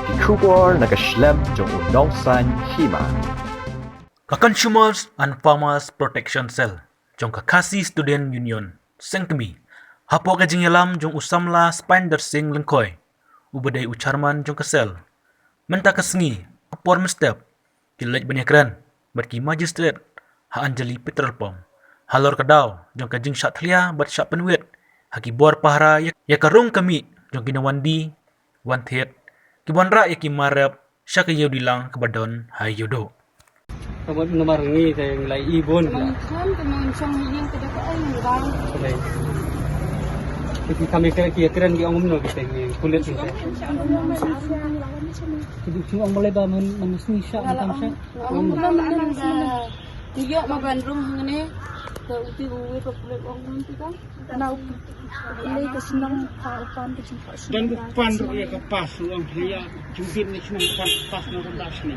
die Kubor nakaslem jong udongsan hima. Consumers and Farmers Protection Cell jong Kakasi Student Union sengkemi hapo ka jingyalam jong usamla spinder sing lengkoi ubadai ucharman jong kasel menta kasngi apor mestep kilaj banyakran barki magistrate ha Anjali petrol pom halor kadaw jong kajing satlia bat syak penwet haki bor pahara ya karung kami jong kinawandi wanthet kibonra ya kimarap syak yaw dilang kabadon hayodo. Kamu nomor ini saya nilai ibon. Kan teman sang yang tidak ada yang bang. Baik. Jadi kami kira-kira di orang mana kita ini kulit kita. Jadi cuma mulai bangun manusia macam saya. Orang belum ada. Tiga makan rumah ini. Uti uwe populer orang nanti kan. Tahu. Ini kesenang harapan kecil. Dan depan dia ke pas orang dia jubin ni cuma pas nak das ni.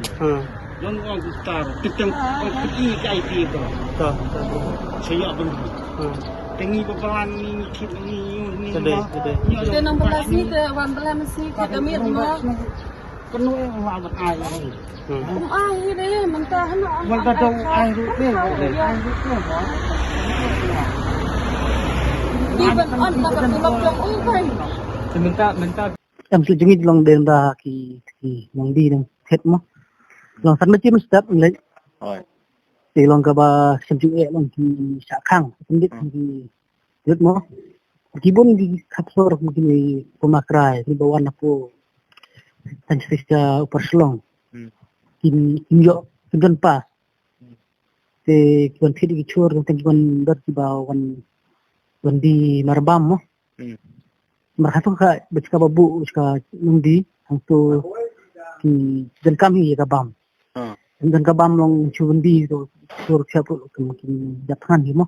Dan orang gutar tentang pergi ke IT itu. Saya pun. Tengi bebalan ni kit ni. Sedih. Kita 16 ni ke 18 mesti kita ambil rumah. Penuh yang lawat air. Air ni mentah nak. Wala daw air ni. Air Iban on dapat tulog jong uy. Minta em sự chứng long đền ra thì long đi đang hết mà long sẵn mới chiếm step lấy thì long cả ba xem chữ e long thì xả khang không biết thì rất mà thì bốn di kapsor mungkin di pemakrai di bawah napo tan sisa perselong kim yo dengan pas thì còn thiết đi chua rồi thành còn đất di bawah còn di marbam mà mereka ka becaka babu becaka nundi hantu ki dan kami ya kabam dan kabam long chundi to sur siapa mungkin jatuhan himo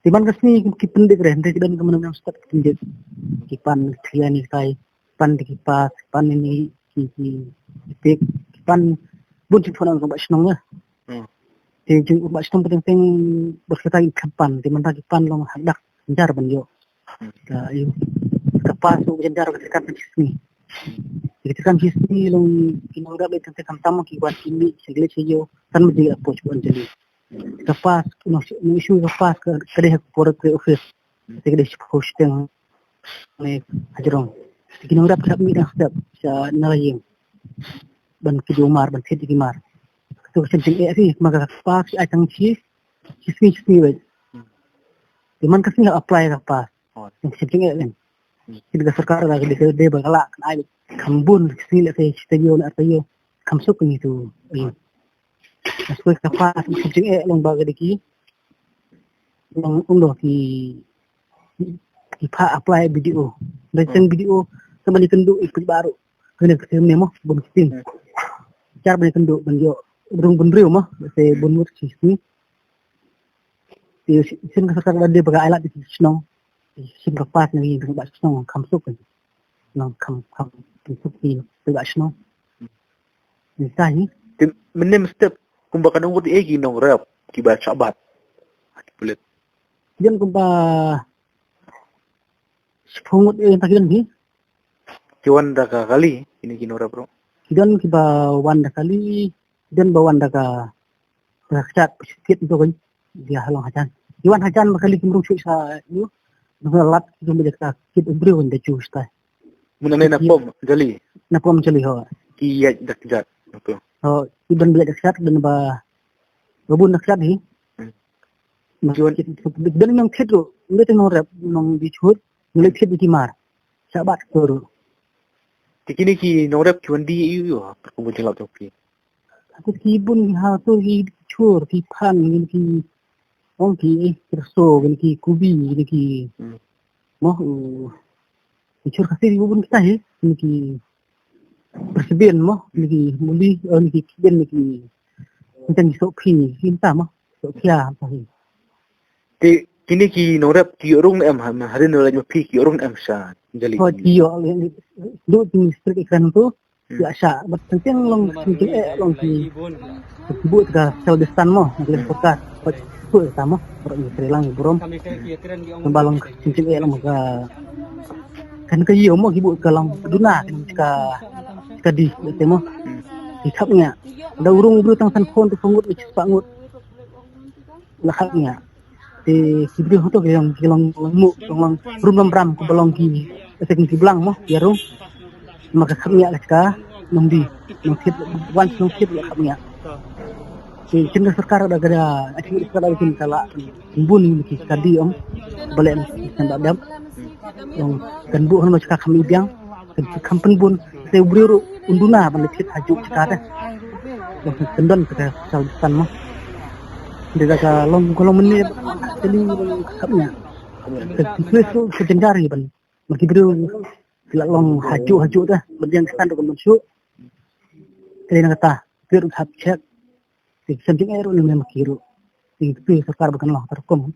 timan kasni ki pendik rente dan kemenang start pendik ki pan kriani kai pan di kipas pan ini ki pik pan bun ci fonang ba snong ya ti jung ba snong penting berkaitan kapan timan ta ki pan long hadak jar banyo ayo kapas u jendar ketekan sini ketekan sini long kinangga be ketekan tamu ki buat ini segle sejo kan menjadi approach buat jadi kapas no isu kapas ke deh por ke office segle posting ne hajrong kinangga tak mi dah step sa nalaying ban kidumar ban kidimar tu senting sih maka kapas ai tang sini we diman kasih apply kapas yang senting kan kita sekarang lagi dia berkelak kan ai kambun sini lah saya studio nak tayo kamsuk ni tu masuk kapas senting long baga deki long undo ki pa apply video dan video kembali kenduk ikut baru kena ketemu mo bom sting cara balik kenduk banjo burung bundriu mo saya bunur sini di sini sekarang dia baga alat di senong sim kapas ni dengan bak senong kamsuk kan nang kam kamsuk ni bak senong ni sai menem step kumbakan umur di egi nong rap kiba sabat bulet dia kumpa sepungut tak kian ni kiwan daka kali ini kinora bro kian kiba wanda kali dan bawan daka berkat sikit itu kan dia halang hajan kiwan hajan kali kimru sa ni lat itu menjadi kita beri untuk justa. Mengenai napom jali. Napom jali ho. Iya dak betul. Oh, iban beli dak dan ba babun dak ni. Makiwan dan yang kedua, ini tengok rap nong dicuit, mulai kedua di mar. Sabat tu. Kini ki nong rap kiwan di iyo perkumpul celak topi. Aku kibun ha tu ki cur ki pan ki ông ki kerso ki kubi ki mo cur kasih bubun kita he ki persebian mo ki muli ki kiben ki macam sopi kita mo sopia apa he kini ki norap ki orang em hari nolai mapi ki orang em sa jali oh tio do minister ikran tu biasa penting long ki buat ka saudestan mo ngel podcast itu sama orang Sri Lanka burom membalong cincin lang maka kan kayo mo gibu ka lang duna ka tadi temo dikapnya ada urung bro tang san phone tu pengut pangut lakatnya di video tu yang kilong lemu long rum ram ko belong ki sing ki blang mo ya rum maka kapnya ka nong di nong kit once nong kit lakatnya si cendera sarkar ada gada akhir sekali kin kala bun ni ki tadi om balen kan dam yang kan bu han macam kami biang kan kampen bun saya beri unduna balik kit hajuk sekada yang kendon kita salsan mo dia ka long menit jadi kapnya itu secendari ban maki beri long hajuk dah berjang stand ko masuk kena kata biar hab cek sampai air ni memang kira itu sarkar bukan lah terkom